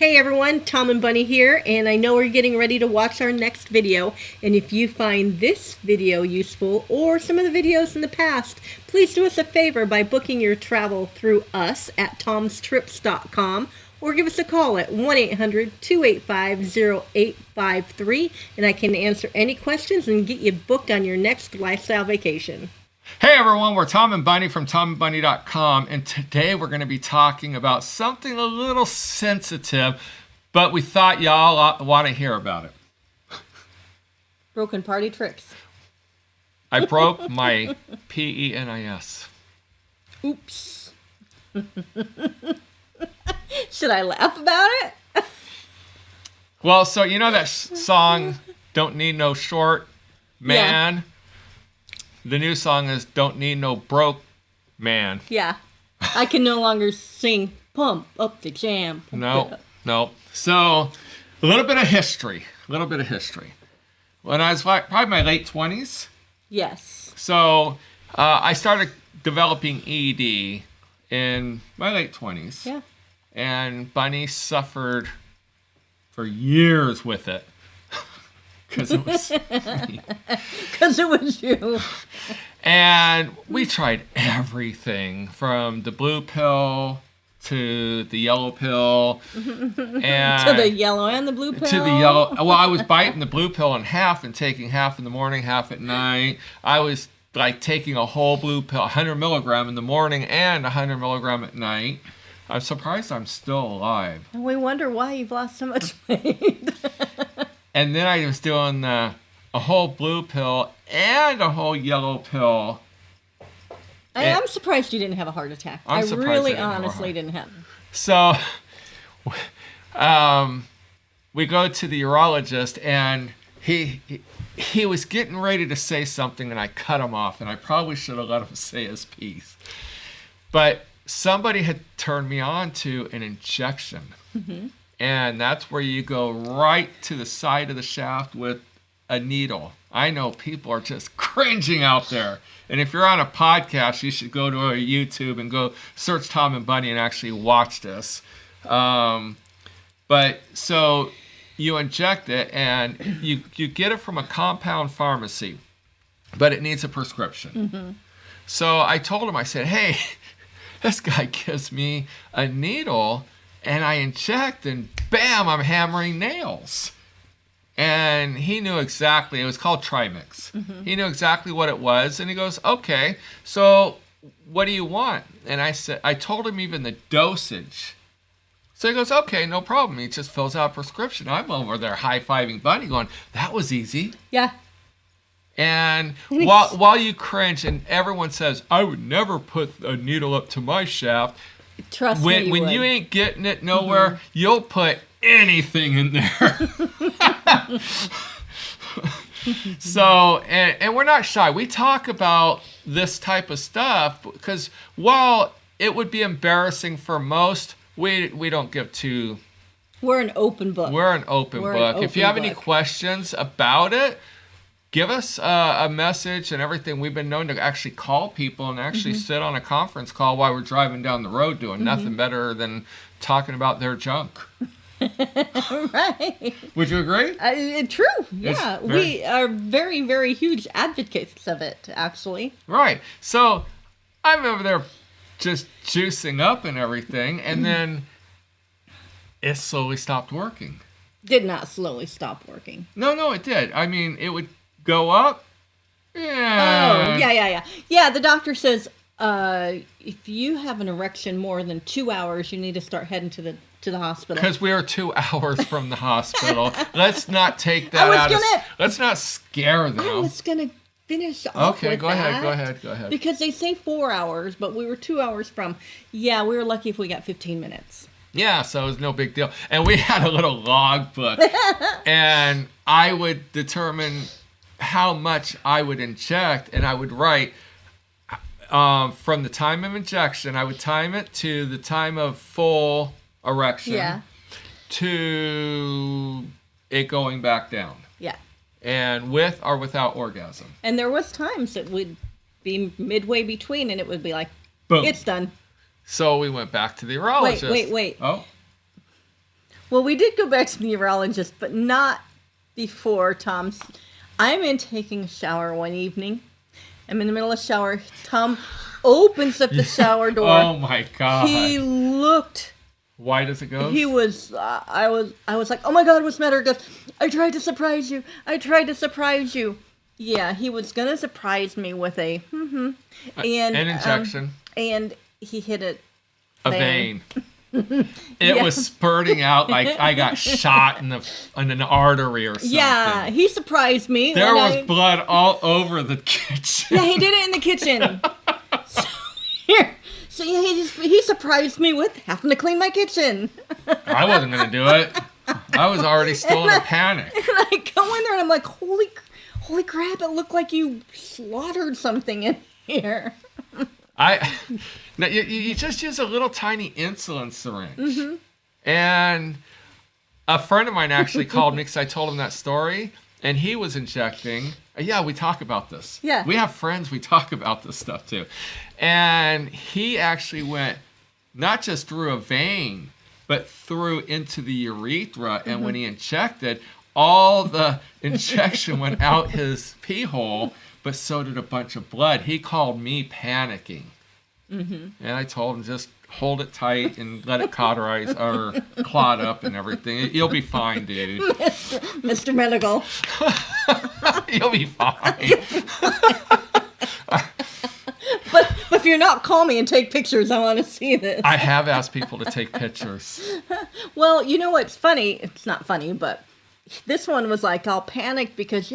Hey everyone, Tom and Bunny here, and I know we're getting ready to watch our next video, and if you find this video useful or some of the videos in the past, please do us a favor by booking your travel through us at tomstrips.com or give us a call at 1-800-285-0853 and I can answer any questions and get you booked on your next lifestyle vacation. Hey everyone, we're Tom and Bunny from TomandBunny.com, and today we're going to be talking about something a little sensitive, but we thought y'all want to hear about it. Broken party tricks. I broke my penis. Oops. Should I laugh about it? Well, so you know that song, Don't Need No Short Man? Yeah. The new song is Don't Need No Broke Man. Yeah. I can no longer sing Pump Up the Jam. No. So, a little bit of history. When I was probably my late 20s. Yes. So, I started developing ED in my late 20s. Yeah. And Bunny suffered for years with it. Because it was me. Because it was you. And we tried everything from the blue pill to the yellow pill. And to the yellow and the blue pill? To the yellow. Well, I was biting the blue pill in half and taking half in the morning, half at night. I was like taking a whole blue pill, 100 milligram in the morning and 100 milligram at night. I'm surprised I'm still alive. And we wonder why you've lost so much weight. And then I was doing a whole blue pill and a whole yellow pill. I'm surprised you didn't have a heart attack. I really honestly didn't have. So we go to the urologist, and he was getting ready to say something, and I cut him off, and I probably should have let him say his piece. But somebody had turned me on to an injection. Mm-hmm. And that's where you go right to the side of the shaft with a needle. I know people are just cringing out there. And if you're on a podcast, you should go to our YouTube and go search Tom and Bunny and actually watch this. But so you inject it, and you get it from a compound pharmacy, but it needs a prescription. Mm-hmm. So I told him, I said, hey, this guy gives me a needle, and I inject, and bam, I'm hammering nails. And he knew exactly, it was called Trimix. Mm-hmm. He knew exactly what it was, and he goes, okay, so what do you want? And I told him even the dosage. So he goes, okay, no problem. He just fills out a prescription. I'm over there high-fiving Bunny going, that was easy. Yeah. And while you cringe, and everyone says, I would never put a needle up to my shaft. Trust me, when you ain't getting it nowhere, mm-hmm. You'll put anything in there. So, and we're not shy. We talk about this type of stuff because while it would be embarrassing for most, we don't give two. We're an open book. If you have any questions about it, give us a message and everything. We've been known to actually call people and actually mm-hmm. sit on a conference call while we're driving down the road doing mm-hmm. nothing better than talking about their junk. Right. Would you agree? True. Yeah. We are very, very huge advocates of it, actually. Right. So I'm over there just juicing up and everything, and mm-hmm. then it slowly stopped working. Did not slowly stop working. No, it did. I mean, it would go up. Yeah. Oh, yeah. Yeah, the doctor says if you have an erection more than 2 hours, you need to start heading to the hospital. Because we are 2 hours from the hospital. Let's not take that let's not scare them. I was going to finish off with go ahead. Because they say 4 hours, but we were 2 hours from. Yeah, we were lucky if we got 15 minutes. Yeah, so it was no big deal. And we had a little log book. And I would determine how much I would inject, and I would write from the time of injection, I would time it to the time of full erection to it going back down. Yeah. And with or without orgasm. And there was times that would be midway between, and it would be like, boom, it's done. So we went back to the urologist. Wait. Oh. Well, we did go back to the urologist, but not before Tom's. I'm in taking a shower one evening. I'm in the middle of the shower. Tom opens up the shower door. Oh my God. He looked. White as a ghost? He was. I was like, oh my God, what's the matter? He goes, I tried to surprise you. I tried to surprise you. Yeah, he was gonna surprise me with a and an injection. And he hit it. A vein. It was spurting out like I got shot in an artery or something. Yeah, he surprised me. There was blood all over the kitchen. Yeah, he did it in the kitchen. So he surprised me with having to clean my kitchen. I wasn't going to do it. I was already still in a panic. And I go in there and I'm like, holy crap, it looked like you slaughtered something in here. Now, you just use a little tiny insulin syringe. And a friend of mine actually called me because I told him that story. And he was injecting. Yeah, we talk about this. Yeah. We have friends, we talk about this stuff too. And he actually went not just through a vein, but through into the urethra. And when he injected, all the injection went out his pee hole, but so did a bunch of blood. He called me panicking. And I told him, just hold it tight and let it cauterize or clot up and everything. You'll be fine, dude. Mr. Medical. You'll be fine. But if you're not, call me and take pictures. I want to see this. I have asked people to take pictures. Well, you know what's funny? It's not funny, but this one was like all panicked because,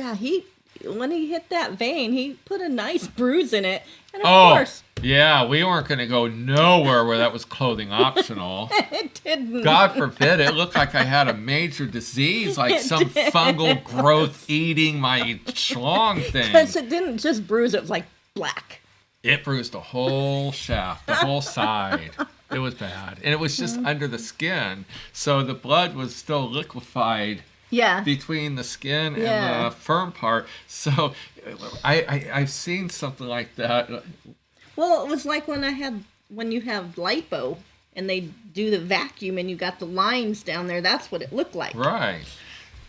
when he hit that vein, he put a nice bruise in it. And of course. Yeah, we weren't going to go nowhere where that was clothing optional. It didn't. God forbid. It looked like I had a major disease, like some fungal growth eating my schlong thing. Because it didn't just bruise, it was like black. It bruised the whole shaft, the whole side. It was bad. And it was just under the skin. So the blood was still liquefied between the skin and the firm part. So I've seen something like that. Well, it was like when you have lipo and they do the vacuum and you got the lines down there. That's what it looked like. Right.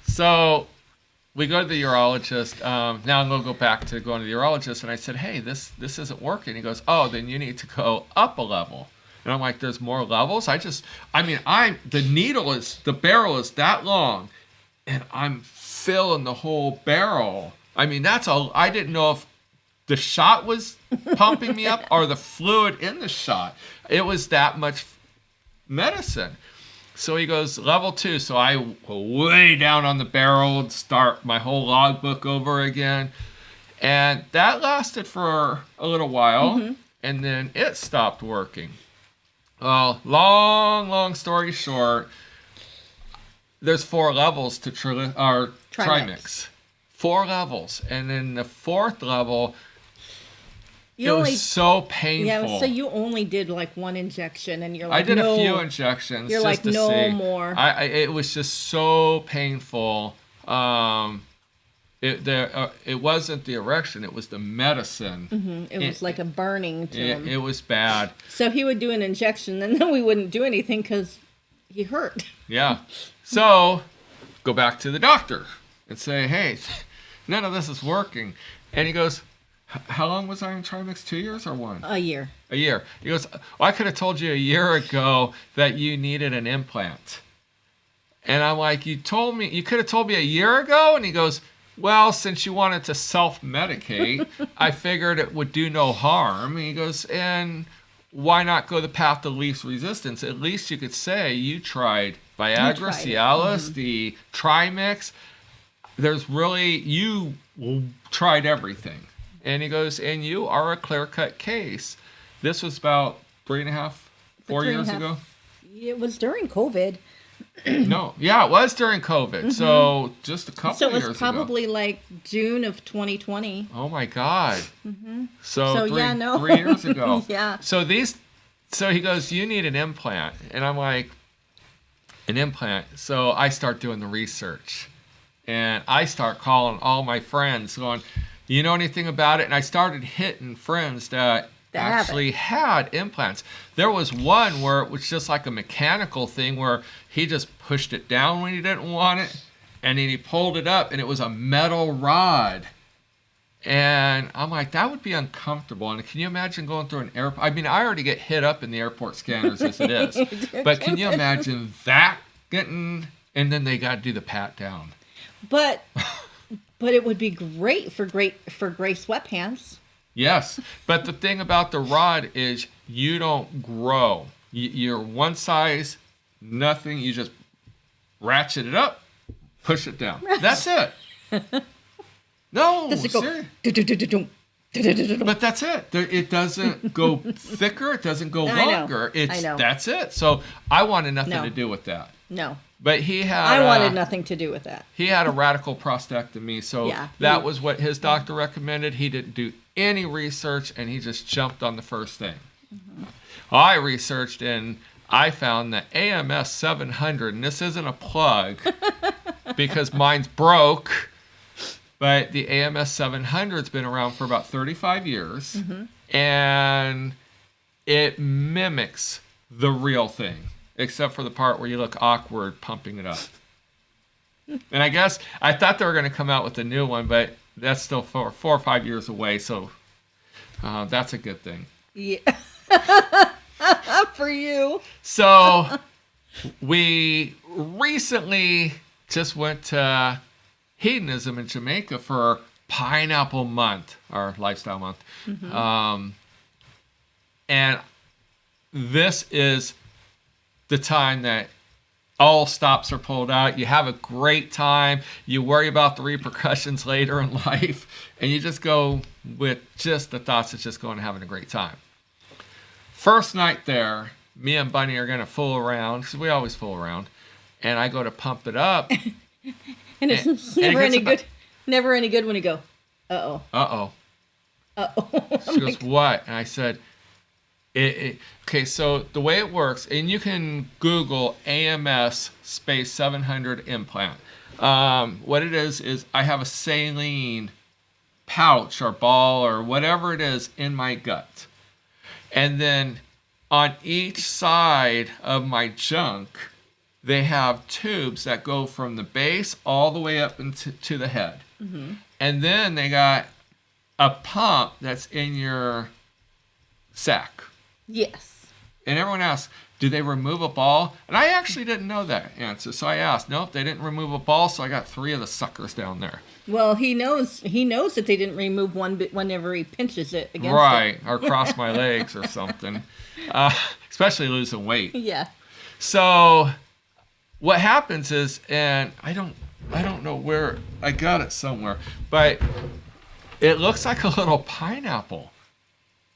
So we go to the urologist. Now I'm going to go back to going to the urologist. And I said, hey, this isn't working. He goes, oh, then you need to go up a level. And I'm like, there's more levels? the barrel is that long. And I'm filling the whole barrel. I mean, that's all. I didn't know if the shot was pumping me up or the fluid in the shot. It was that much medicine. So he goes, level 2. So I go way down on the barrel and start my whole logbook over again. And that lasted for a little while. And then it stopped working. Well, long story short, there's 4 levels to Trimix. 4 levels. And then the 4th level, it was so painful. Yeah, so you only did like 1 injection, and you're like, I did a few injections. You're just like, to no see. more. It was just so painful. It wasn't the erection; it was the medicine. It was like a burning to him. It was bad. So he would do an injection, and then we wouldn't do anything because he hurt. Yeah. So go back to the doctor and say, hey, none of this is working. And he goes, how long was I in Trimix? 2 years or 1? A year. A year. He goes, well, I could have told you a year ago that you needed an implant. And I'm like, you could have told me a year ago? And he goes, well, since you wanted to self-medicate, I figured it would do no harm. And he goes, and why not go the path of least resistance? At least you could say you tried Viagra, Cialis, the Trimix. You tried everything. And he goes, and you are a clear-cut case. This was about 3.5, 4 years ago? It was during COVID. No. Yeah, it was during COVID. So just a couple years ago. So it was probably like June of 2020. Oh, my God. So 3 years ago. Yeah. So he goes, you need an implant. And I'm like, an implant? So I start doing the research. And I start calling all my friends going, you know anything about it? And I started hitting friends that actually had implants. There was one where it was just like a mechanical thing where he just pushed it down when he didn't want it, and then he pulled it up, and it was a metal rod. And I'm like, that would be uncomfortable. And can you imagine going through an airport? I mean, I already get hit up in the airport scanners as it is. But can you imagine that getting, and then they got to do the pat down. But it would be great for gray sweatpants. Yes. But the thing about the rod is you don't grow. You're one size, nothing. You just ratchet it up, push it down. That's it. No, seriously. But that's it. It doesn't go thicker. It doesn't go longer. I know. That's it. So I wanted nothing to do with that. No. But he had. I wanted nothing to do with that. He had a radical prostatectomy, so that was what his doctor recommended. He didn't do any research, and he just jumped on the first thing. Mm-hmm. I researched, and I found the AMS 700, and this isn't a plug because mine's broke. But the AMS 700's been around for about 35 years, and it mimics the real thing, except for the part where you look awkward pumping it up. And I guess I thought they were going to come out with a new one, but that's still 4 or 5 years away, so that's a good thing. Yeah. For you. So we recently just went to Hedonism in Jamaica for Pineapple Month, our lifestyle month. And this is the time that all stops are pulled out. You have a great time. You worry about the repercussions later in life. And you just go with just the thoughts of just going and having a great time. First night there, me and Bunny are going to fool around, because we always fool around. And I go to pump it up. And it's never any good. Never any good when you go, uh-oh. Uh-oh. Uh-oh. She goes, what? And I said, okay, so the way it works, and you can Google AMS space 700 implant. What it is I have a saline pouch or ball or whatever it is in my gut. And then on each side of my junk, they have tubes that go from the base all the way up into the head. And then they got a pump that's in your sack. Yes. And everyone asks, do they remove a ball? And I actually didn't know that answer. So I asked, nope, they didn't remove a ball. So I got 3 of the suckers down there. Well, he knows that they didn't remove one bit whenever he pinches it against it. Or cross my legs or something. Especially losing weight. Yeah. So what happens is, and I don't know where, I got it somewhere, but it looks like a little pineapple.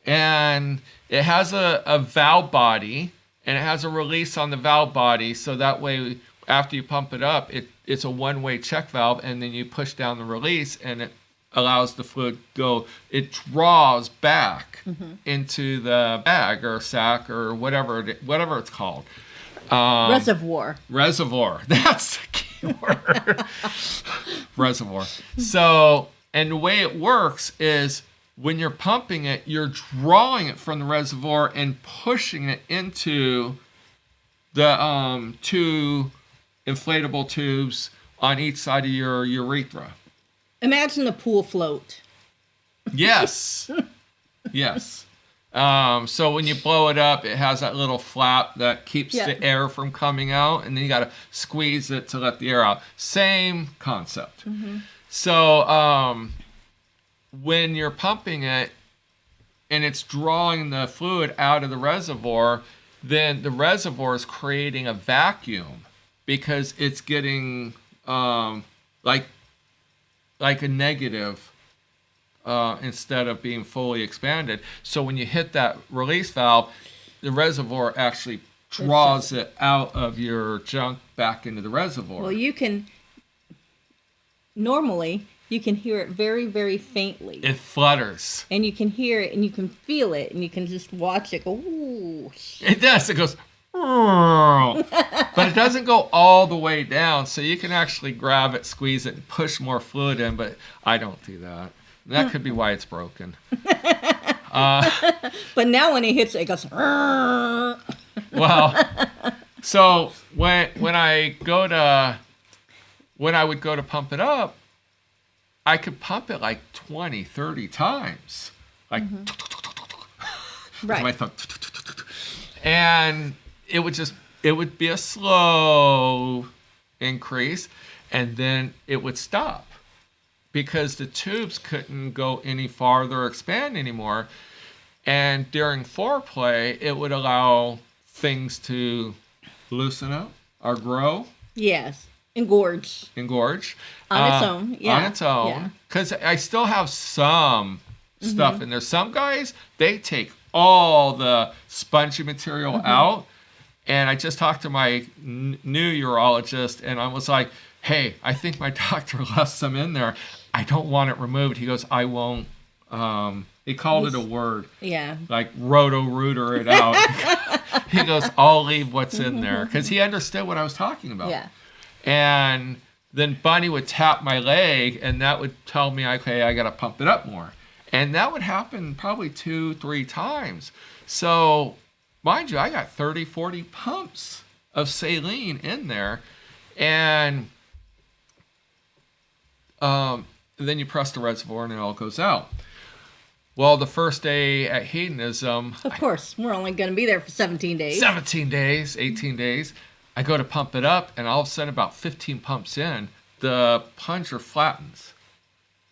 And it has a valve body, and it has a release on the valve body, so that way after you pump it up, it's a one-way check valve, and then you push down the release, and it allows the fluid go. It draws back into the bag or sack or whatever it's called. Reservoir. That's the key word. Reservoir. So, and the way it works is when you're pumping it, you're drawing it from the reservoir and pushing it into the 2 inflatable tubes on each side of your urethra. Imagine a pool float. Yes. Yes. So when you blow it up, it has that little flap that keeps the air from coming out, and then you got to squeeze it to let the air out. Same concept. So when you're pumping it and it's drawing the fluid out of the reservoir, then the reservoir is creating a vacuum because it's getting like a negative instead of being fully expanded. So when you hit that release valve, the reservoir actually draws it out of your junk back into the reservoir. Well, normally you can hear it very, very faintly. It flutters. And you can hear it and you can feel it and you can just watch it go, ooh. It does. It goes, but it doesn't go all the way down. So you can actually grab it, squeeze it, and push more fluid in. But I don't do that. That could be why it's broken. But now when he hits it, it goes. Well, so when I would go to pump it up, I could pump it like 20, 30 times. Like, Right. my thumb. And it would be a slow increase, and then it would stop because the tubes couldn't go any farther or expand anymore. And during foreplay, it would allow things to loosen up or grow. Yes. Engorge. On its own. Yeah. On its own. Because I still have some stuff in there. Some guys, they take all the spongy material out. And I just talked to my new urologist, and I was like, hey, I think my doctor left some in there. I don't want it removed. He goes, I won't. He called it a word. Yeah. Like roto-rooter it out. He goes, I'll leave what's in there. Because he understood what I was talking about. Yeah. And then Bunny would tap my leg, and that would tell me, okay, I got to pump it up more. And that would happen probably 2-3 times. So, mind you, I got 30, 40 pumps of saline in there. And then you press the reservoir, and it all goes out. Well, the first day at Hedonism... Of course, we're only going to be there for 17 days. 17 days, 18 days. I go to pump it up, and all of a sudden, about 15 pumps in, the plunger flattens.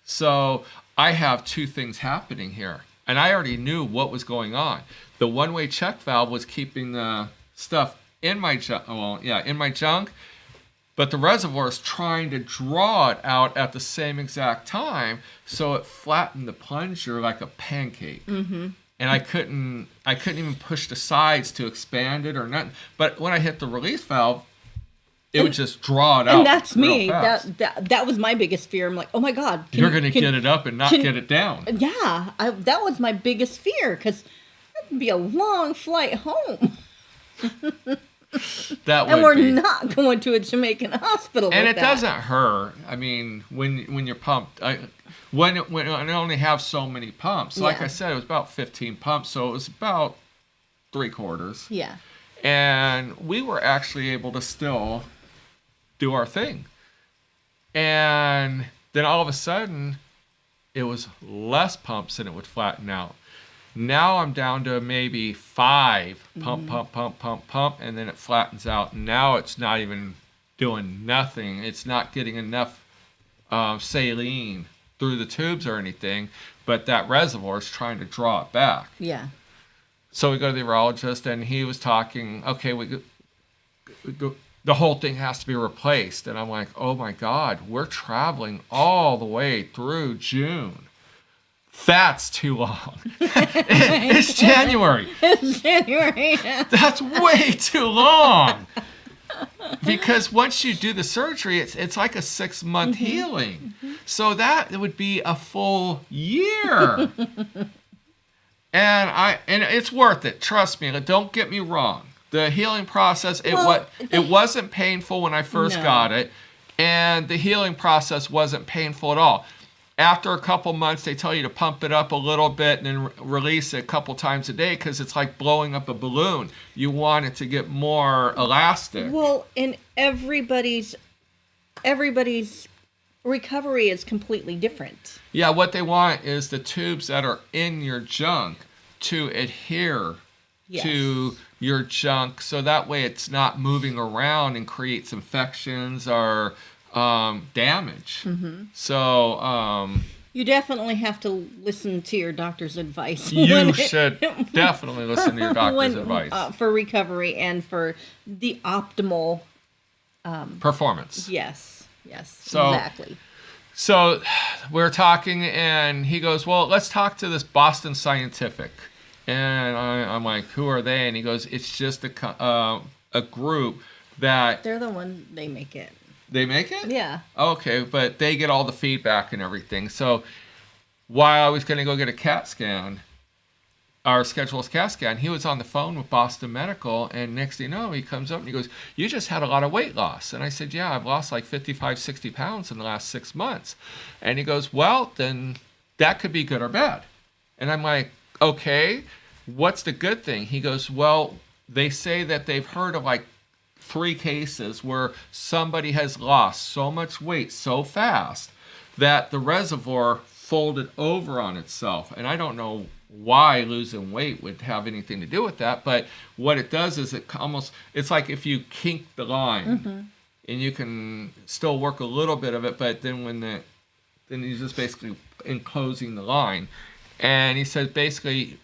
So I have two things happening here. And I already knew what was going on. The one-way check valve was keeping the stuff in my junk. But the reservoir is trying to draw it out at the same exact time. So it flattened the plunger like a pancake. And I couldn't even push the sides to expand it or nothing. But when I hit the release valve, it would just draw it out. And that's me. Fast. That was my biggest fear. I'm like, oh my God. You're going to get it up and not get it down. Yeah. That was my biggest fear because that would be a long flight home. And we're not going to a Jamaican hospital. And with it doesn't hurt. I mean, when you're pumped, when I only have so many pumps. So like I said, it was about 15 pumps, so it was about 3/4. Yeah. And we were actually able to still do our thing. And then all of a sudden, it was less pumps and it would flatten out. Now I'm down to maybe 5 pump, and then it flattens out. Now it's not even doing nothing. It's not getting enough saline through the tubes or anything, but that reservoir is trying to draw it back. Yeah. So we go to the urologist, and he was talking, okay, the whole thing has to be replaced. And I'm like, oh my God, we're traveling all the way through June. That's too long. It's January. It's January. That's way too long. Because once you do the surgery, it's like a 6-month healing. So that would be a full year. And it's worth it. Trust me. Don't get me wrong. The healing process, it wasn't painful when I first got it. And the healing process wasn't painful at all. After a couple months, they tell you to pump it up a little bit and then release it a couple times a day because it's like blowing up a balloon. You want it to get more elastic. Well, and everybody's recovery is completely different. Yeah, what they want is the tubes that are in your junk to adhere to your junk so that way it's not moving around and creates infections or damage. So you definitely have to listen to your doctor's advice. You should definitely listen to your doctor's advice for recovery and for the optimal performance. Yes, so, exactly. So we're talking, and he goes, "Well, let's talk to this Boston Scientific." And I'm like, "Who are they?" And he goes, "It's just a group that..." They're the one, they make it. They make it? Yeah. Okay, but they get all the feedback and everything. So while I was going to go get a CAT scan, our scheduled CAT scan, he was on the phone with Boston Medical, and next thing you know, he comes up and he goes, "You just had a lot of weight loss." And I said, "Yeah, I've lost like 55, 60 pounds in the last 6 months." And he goes, "Well, then that could be good or bad." And I'm like, okay, what's the good thing? He goes, well, they say that they've heard of like 3 cases where somebody has lost so much weight so fast that the reservoir folded over on itself. And I don't know why losing weight would have anything to do with that, but what it does is it's like if you kink the line, and you can still work a little bit of it, but then then you're just basically enclosing the line. And he says basically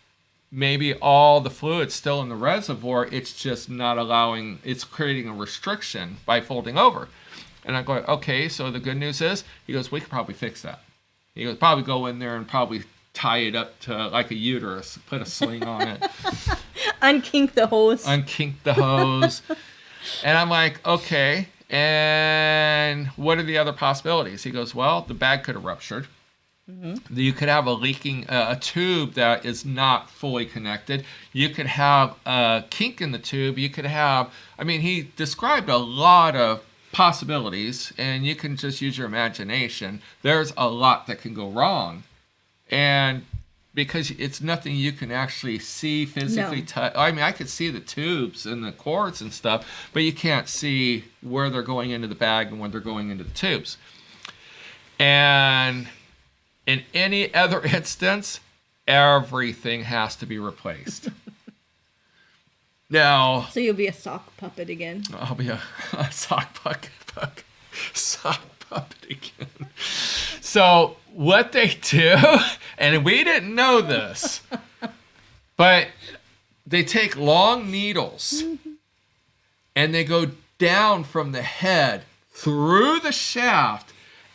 maybe all the fluid's still in the reservoir, it's just not allowing, it's creating a restriction by folding over. And I go, okay, so the good news is, he goes, we could probably fix that. He goes, probably go in there and probably tie it up to like a uterus, put a sling on it. Unkink the hose. Unkink the hose. And I'm like, okay, and what are the other possibilities? He goes, well, the bag could have ruptured. You could have a tube that is not fully connected. You could have a kink in the tube. You could have, he described a lot of possibilities, and you can just use your imagination. There's a lot that can go wrong. And because it's nothing you can actually see physically touch. I could see the tubes and the cords and stuff, but you can't see where they're going into the bag and when they're going into the tubes. And in any other instance, everything has to be replaced. Now, so you'll be a sock puppet again. I'll be a sock puppet again. So what they do, and we didn't know this, but they take long needles and they go down from the head through the shaft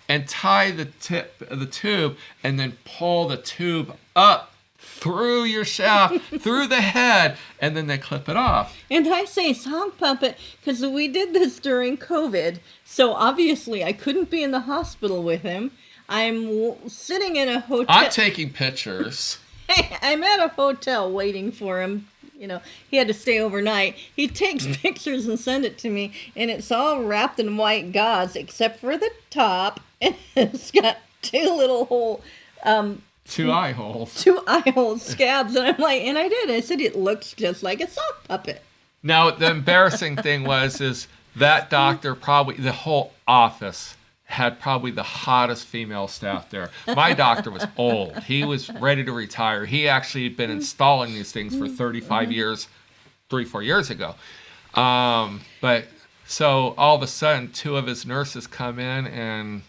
and tie the tip of the tube and then pull the tube up through your shaft, through the head, and then they clip it off. And I say sock puppet because we did this during COVID, so obviously I couldn't be in the hospital with him. I'm sitting in a hotel. I'm taking pictures. I'm at a hotel waiting for him. He had to stay overnight. He takes pictures and sends it to me, and it's all wrapped in white gauze except for the top, and it's got 2 little 2 eye holes. 2 eye hole scabs, and I'm like, and I did. I said it looks just like a sock puppet. Now the embarrassing thing is that doctor, probably the whole office had probably the hottest female staff there. My doctor was old. He was ready to retire. He actually had been installing these things for 35 years, 3-4 years ago. But so all of a sudden, 2 of his nurses come in, and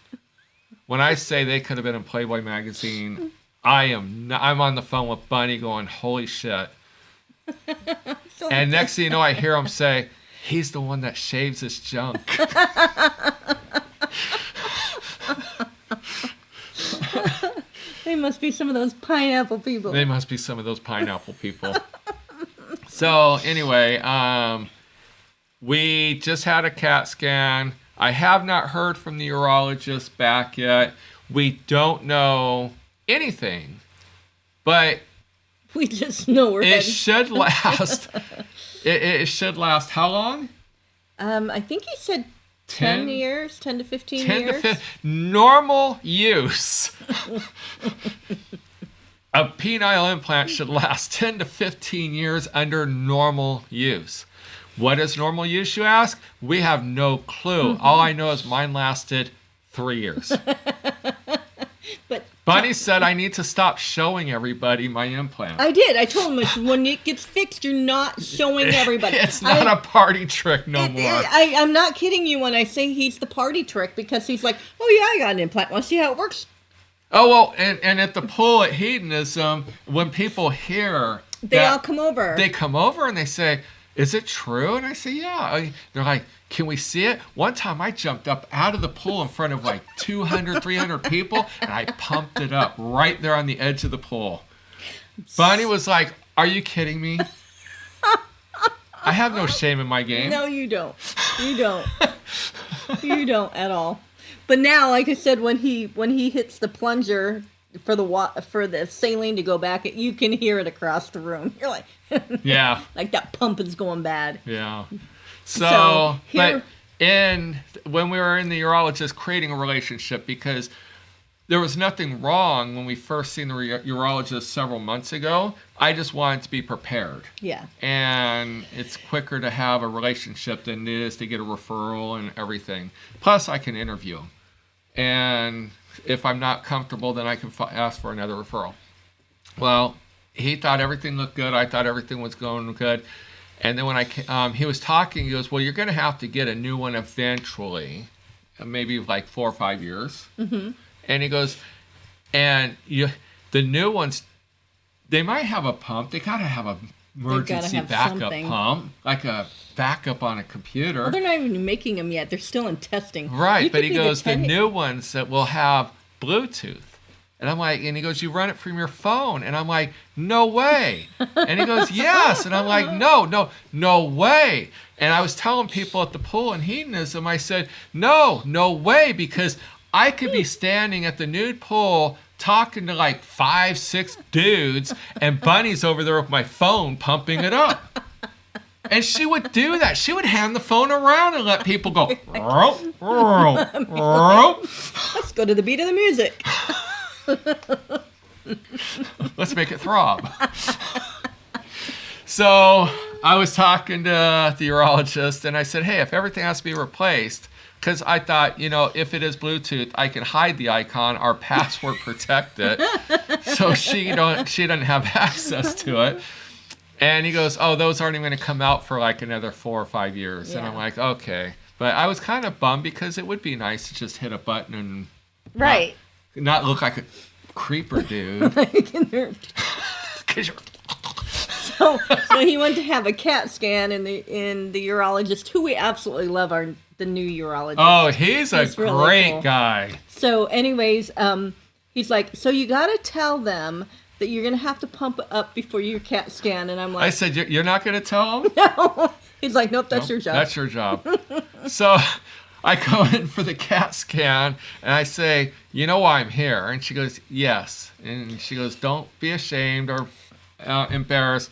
when I say they could have been in Playboy magazine, I'm on the phone with Bunny going, holy shit. And next thing you know, I hear him say, he's the one that shaves his junk. They must be some of those pineapple people. So anyway, we just had a CAT scan. I have not heard from the urologist back yet. We don't know anything, but we just know we're it should last. It should last how long? I think he said 10 years, 10 to 15 10 years. to 15. Normal use. A penile implant should last 10 to 15 years under normal use. What is normal use, you ask? We have no clue. All I know is mine lasted 3 years. But Bunny said I need to stop showing everybody my implant. I did. I told him when it gets fixed, you're not showing everybody. It's not a party trick no more. I'm not kidding you when I say he's the party trick, because he's like, oh yeah, I got an implant. Want to see how it works? Oh, well, and at the pool at Hedonism, when people hear they all come over. They come over and they say, is it true? And I say, yeah. They're like, can we see it? One time I jumped up out of the pool in front of like 200, 300 people, and I pumped it up right there on the edge of the pool. Bunny was like, are you kidding me? I have no shame in my game. No, you don't. You don't. You don't at all. But now, like I said, when he hits the plunger for the saline to go back, you can hear it across the room. You're like, yeah, like that pump is going bad. Yeah. So but when we were in the urologist creating a relationship, because there was nothing wrong when we first seen the urologist several months ago. I just wanted to be prepared. Yeah. And it's quicker to have a relationship than it is to get a referral and everything. Plus, I can interview him. And if I'm not comfortable, then I can ask for another referral. Well, he thought everything looked good. I thought everything was going good. And then when he was talking, he goes, well, you're going to have to get a new one eventually, maybe like 4 or 5 years. Mm-hmm. And he goes, and the new ones, they might have a pump. They got to have an emergency backup pump, like a backup on a computer. Well, they're not even making them yet. They're still in testing. Right, but he goes, the new ones that will have Bluetooth. And I'm like, and he goes, you run it from your phone. And I'm like, no way. And he goes, yes. And I'm like, no way. And I was telling people at the pool in Hedonism, I said, no way, because I could be standing at the nude pool talking to like 5, 6 dudes, and Bunny's over there with my phone pumping it up. And she would do that. She would hand the phone around and let people go, let's go to the beat of the music. Let's make it throb. So I was talking to the urologist, and I said, hey, if everything has to be replaced, because I thought, if it is Bluetooth, I can hide the icon, our password protect it, so she doesn't have access to it. And he goes, oh, those aren't even going to come out for like another 4 or 5 years. Yeah. And I'm like, okay. But I was kind of bummed because it would be nice to just hit a button and not look like a creeper dude. So he went to have a CAT scan, and the urologist, who we absolutely love, the new urologist. Oh, he's a great really cool guy. So anyways, he's like, so you got to tell them that you're going to have to pump it up before your CAT scan. And I'm like, I said, you're not going to tell them? No. He's like, nope, that's your job. That's your job. So I go in for the CAT scan, and I say, you know why I'm here? And she goes, yes. And she goes, don't be ashamed or embarrassed.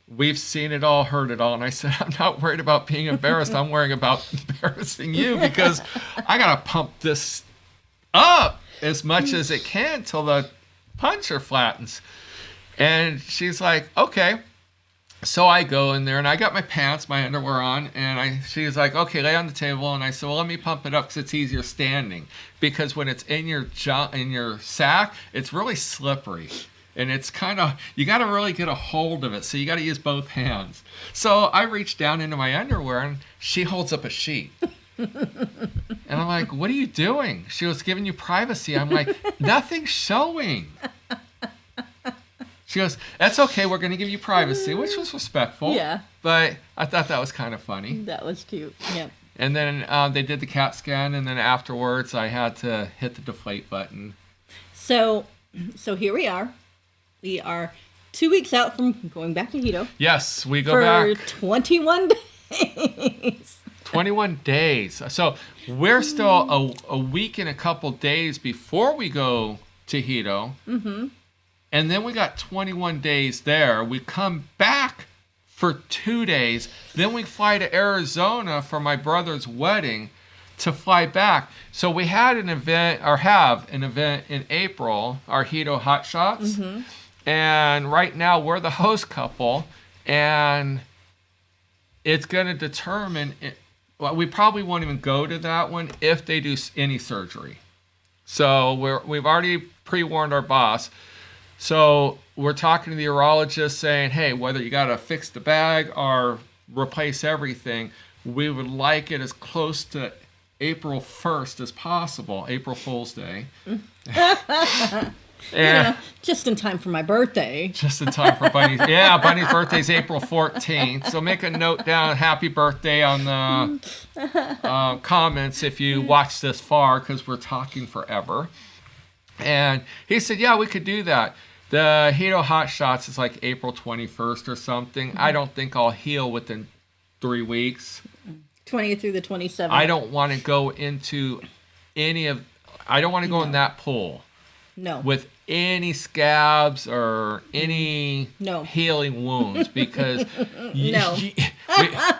We've seen it all, heard it all. And I said, I'm not worried about being embarrassed. I'm worried about embarrassing you, because I got to pump this up as much as it can till the puncture flattens. And she's like, okay. So I go in there, and I got my pants, my underwear on, and she's like, okay, lay on the table. And I said, well, let me pump it up because it's easier standing. Because when it's in your sack, it's really slippery. And it's kind of, you got to really get a hold of it. So you got to use both hands. So I reach down into my underwear, and she holds up a sheet. And I'm like, what are you doing? She was giving you privacy. I'm like, nothing's showing. She goes, that's okay. We're going to give you privacy, which was respectful. Yeah. But I thought that was kind of funny. That was cute. Yeah. And then they did the CAT scan, and then afterwards I had to hit the deflate button. So here we are. We are 2 weeks out from going back to Hedo. Yes, we go back. For 21 days. 21 days. So we're still a week and a couple days before we go to Hedo. Mm-hmm. And then we got 21 days there. We come back for 2 days. Then we fly to Arizona for my brother's wedding to fly back. So we had an event, or have an event in April, our Hedo Hot Shots. Mm-hmm. And right now we're the host couple, and it's going to determine, we probably won't even go to that one if they do any surgery. So we've already pre-warned our boss. So we're talking to the urologist saying, hey, whether you got to fix the bag or replace everything, we would like it as close to April 1st as possible, April Fool's Day. And just in time for my birthday. Just in time for Bunny's. Yeah, Bunny's birthday is April 14th. So make a note down, happy birthday on the comments if you watch this far, because we're talking forever. And he said, yeah, we could do that. The Hedo Hot Shots is like April 21st or something. Mm-hmm. I don't think I'll heal within 3 weeks. 20th through the 27th. I don't want to go into I don't want to go in that pool. No. With any scabs or any healing wounds, because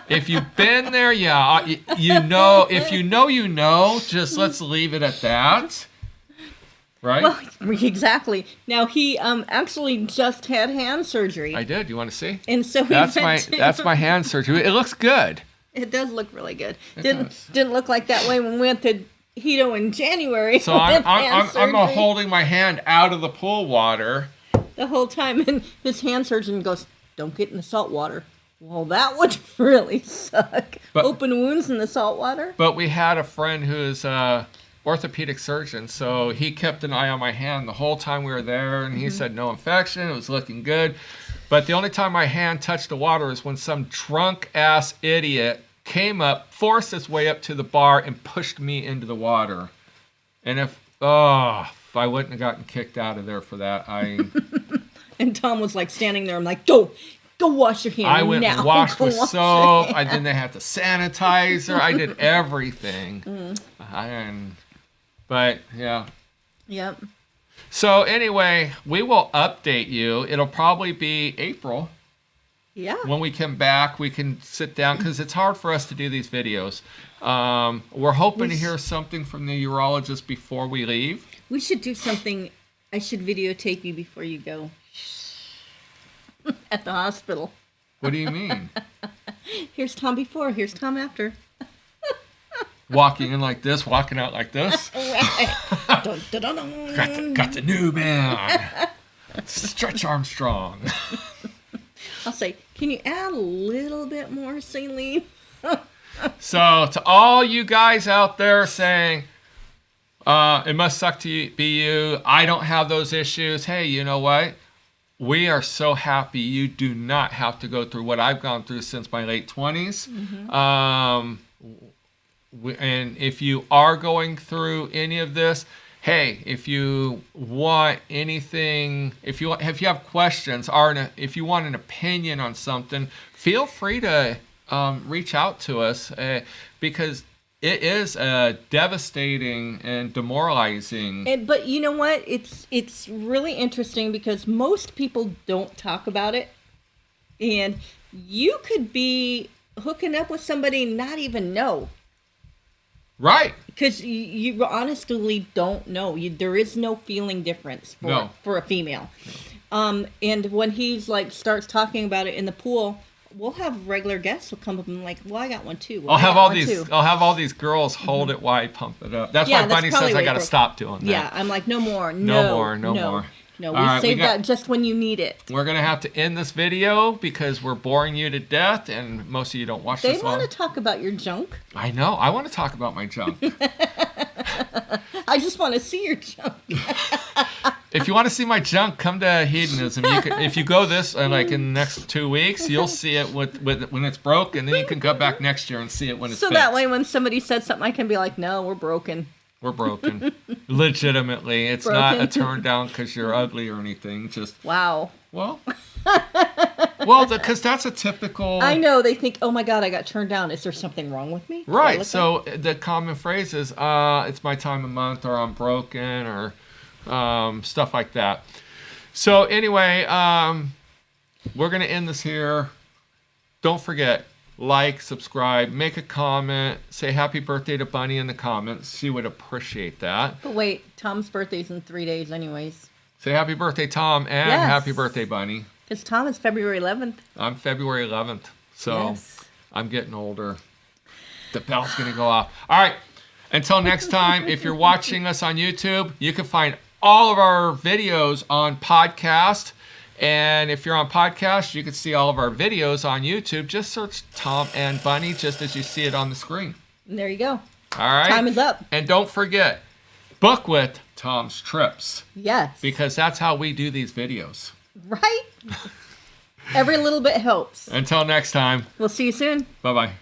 if you've been there, you know, just let's leave it at that. right? Well, exactly. Now he actually just had hand surgery. I did. You want to see? And so That's my hand surgery. It looks good. It does look really good. It Didn't look like that way when we went to Hedo in January. So I'm holding my hand out of the pool water the whole time, and this hand surgeon goes, "Don't get in the salt water." Well, that would really suck. Open wounds in the salt water. But we had a friend who's a orthopedic surgeon, so he kept an eye on my hand the whole time we were there, and he said no infection. It was looking good. But the only time my hand touched the water is when some drunk ass idiot came up, forced his way up to the bar, and pushed me into the water. And if I wouldn't have gotten kicked out of there for that, And Tom was like standing there. I'm like, go wash your hands. I went and washed with soap. Then they had to sanitize her. I did everything. But yeah. Yep. So anyway, we will update you. It'll probably be April. Yeah. When we come back, we can sit down because it's hard for us to do these videos. We're hoping to hear something from the urologist before we leave. We should do something. I should videotape you before you go. At the hospital. What do you mean? Here's Tom before, here's Tom after. Walking in like this, walking out like this. Dun, dun, dun, dun. Got the new man. Stretch Armstrong. I'll say, can you add a little bit more saline? So to all you guys out there saying, it must suck to be you, I don't have those issues. Hey, you know what? We are so happy you do not have to go through what I've gone through since my late 20s. And if you are going through any of this, hey, if you want anything, if you have questions, or if you want an opinion on something, feel free to reach out to us because it is devastating and demoralizing. But you know what? It's really interesting because most people don't talk about it. And you could be hooking up with somebody and not even know. Right. Because you honestly don't know. There is no feeling difference for a female. No. And when he's like starts talking about it in the pool, we'll have regular guests will come up and like, well, I got one too. Well, I'll have all these girls hold it while I pump it up. That's why Bunny says I got to stop doing that. Yeah, I'm like, no more. No more. No, we save that just when you need it. We're going to have to end this video because we're boring you to death and most of you don't watch this They want to talk about your junk. I know. I want to talk about my junk. I just want to see your junk. If you want to see my junk, come to Hedonism. If you go this like in the next 2 weeks, you'll see it with when it's broken. Then you can go back next year and see it when it's fixed. So that way when somebody said something, I can be like, no, we're broken. We're broken. Legitimately. It's not a turn down because you're ugly or anything. Just wow. Well, because that's a typical... I know. They think, oh my God, I got turned down. Is there something wrong with me? Right. So the common phrase is, it's my time of month, or I'm broken, or stuff like that. So anyway, we're going to end this here. Don't forget, like, subscribe, make a comment, say happy birthday to Bunny in the comments. She would appreciate that. But wait, Tom's birthday's in 3 days anyways. Say happy birthday, Tom, and happy birthday, Bunny. Because Tom is February 11th. I'm February 11th, so I'm getting older. The bell's going to go off. All right, until next time, if you're watching us on YouTube, you can find all of our videos on podcast. And if you're on podcast, you can see all of our videos on YouTube. Just search Tom and Bunny just as you see it on the screen. And there you go. All right. Time is up. And don't forget, book with Tom's Trips. Yes. Because that's how we do these videos. Right? Every little bit helps. Until next time. We'll see you soon. Bye-bye.